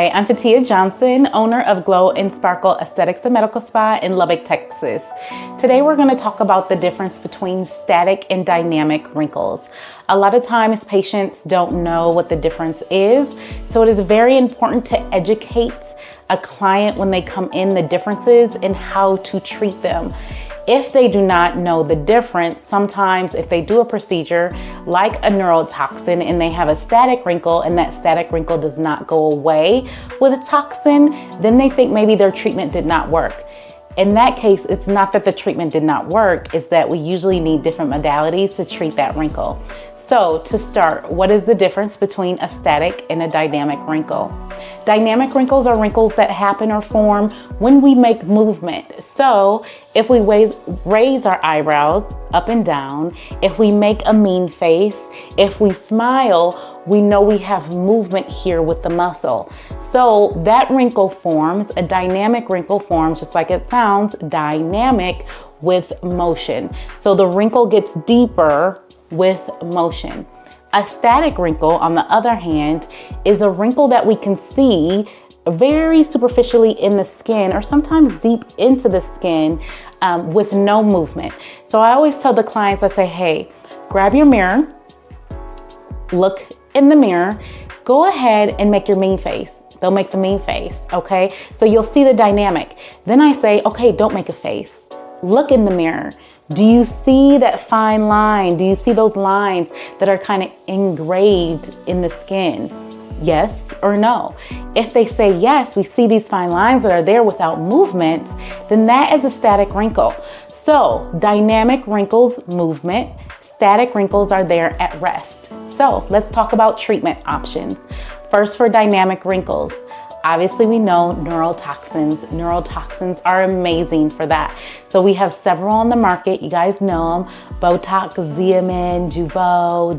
Hi, I'm Fatia Johnson, owner of Glo Spa-rkle Aesthetics and Medical Spa in Lubbock, Texas. Today we're going to talk about the difference between static and dynamic wrinkles. A lot of times patients don't know what the difference is, so it is very important to educate a client when they come in the differences and how to treat them. If they do not know the difference, sometimes if they do a procedure like a neurotoxin and they have a static wrinkle and that static wrinkle does not go away with a toxin, then they think maybe their treatment did not work. In that case, it's not that the treatment did not work, it's that we usually need different modalities to treat that wrinkle. So to start, what is the difference between a static and a dynamic wrinkle? Dynamic wrinkles are wrinkles that happen or form when we make movement. So if we raise our eyebrows up and down, if we make a mean face, if we smile, we know we have movement here with the muscle. So that wrinkle forms, a dynamic wrinkle forms, just like it sounds, dynamic with motion. So the wrinkle gets deeper with motion. A static wrinkle, on the other hand, is a wrinkle that we can see very superficially in the skin or sometimes deep into the skin with no movement. So I always tell the clients, I say, hey, grab your mirror, look in the mirror, go ahead and make your mean face. They'll make the mean face, okay? So you'll see the dynamic. Then I say, okay, don't make a face. Look in the mirror. Do you see that fine line? Do you see those lines that are kind of engraved in the skin? Yes or no? If they say yes, we see these fine lines that are there without movements, then that is a static wrinkle. So dynamic wrinkles, movement. Static wrinkles are there at rest. So let's talk about treatment options. First, for dynamic wrinkles. Obviously, we know neurotoxins. Neurotoxins are amazing for that. So we have several on the market. You guys know them: Botox, Xeomin,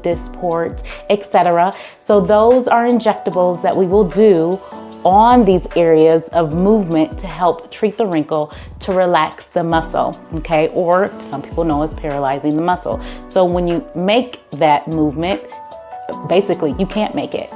Dysport, etc. So those are injectables that we will do on these areas of movement to help treat the wrinkle, to relax the muscle, okay? Or some people know as paralyzing the muscle. So when you make that movement, basically you can't make it.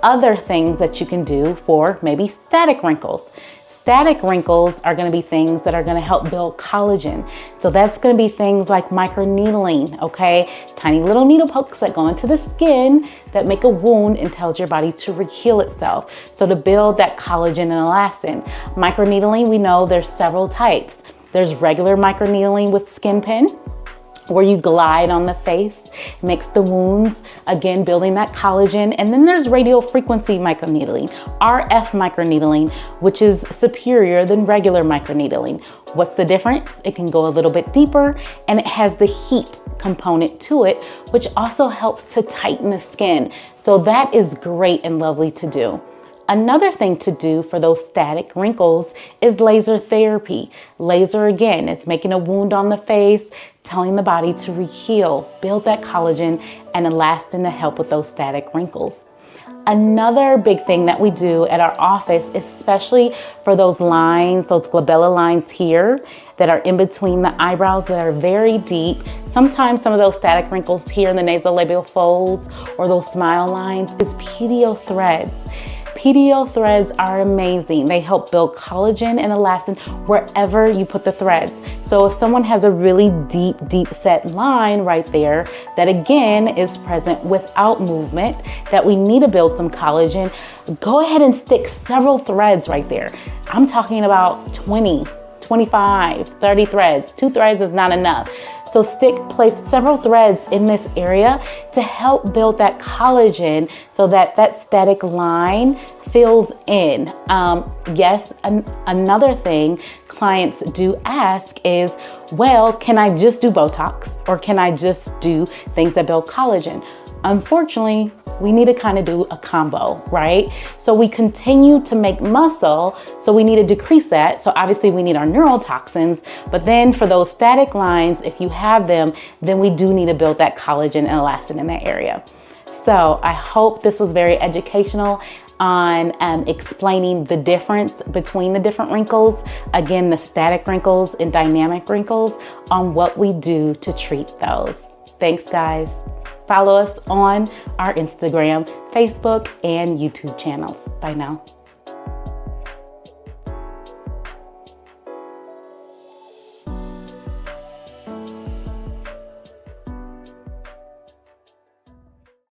Other things that you can do for maybe static wrinkles. Static wrinkles are going to be things that are going to help build collagen. So that's going to be things like microneedling, okay? Tiny little needle pokes that go into the skin that make a wound and tells your body to heal itself. So to build that collagen and elastin. Microneedling, we know there's several types. There's regular microneedling with skin pin, where you glide on the face, makes the wounds, again, building that collagen. And then there's radio frequency microneedling, RF microneedling, which is superior than regular microneedling. What's the difference? It can go a little bit deeper and it has the heat component to it, which also helps to tighten the skin. So that is great and lovely to do. Another thing to do for those static wrinkles is laser therapy. Laser, again, is making a wound on the face, telling the body to heal, build that collagen and elastin to help with those static wrinkles. Another big thing that we do at our office, especially for those lines, those glabella lines here that are in between the eyebrows that are very deep. Sometimes some of those static wrinkles here in the nasolabial folds or those smile lines is PDO threads. PDO threads are amazing. They help build collagen and elastin wherever you put the threads. So if someone has a really deep set line right there that again is present without movement, that we need to build some collagen, go ahead and stick several threads right there. I'm talking about 20, 25, 30 threads. 2 threads is not enough. So place several threads in this area to help build that collagen so that that static line fills in. Yes, another thing clients do ask is, well, can I just do Botox or can I just do things that build collagen? Unfortunately, we need to kind of do a combo, right? So we continue to make muscle, so we need to decrease that. So obviously we need our neurotoxins, but then for those static lines, if you have them, then we do need to build that collagen and elastin in that area. So I hope this was very educational on explaining the difference between the different wrinkles, again, the static wrinkles and dynamic wrinkles, on what we do to treat those. Thanks, guys. Follow us on our Instagram, Facebook, and YouTube channels. Bye now.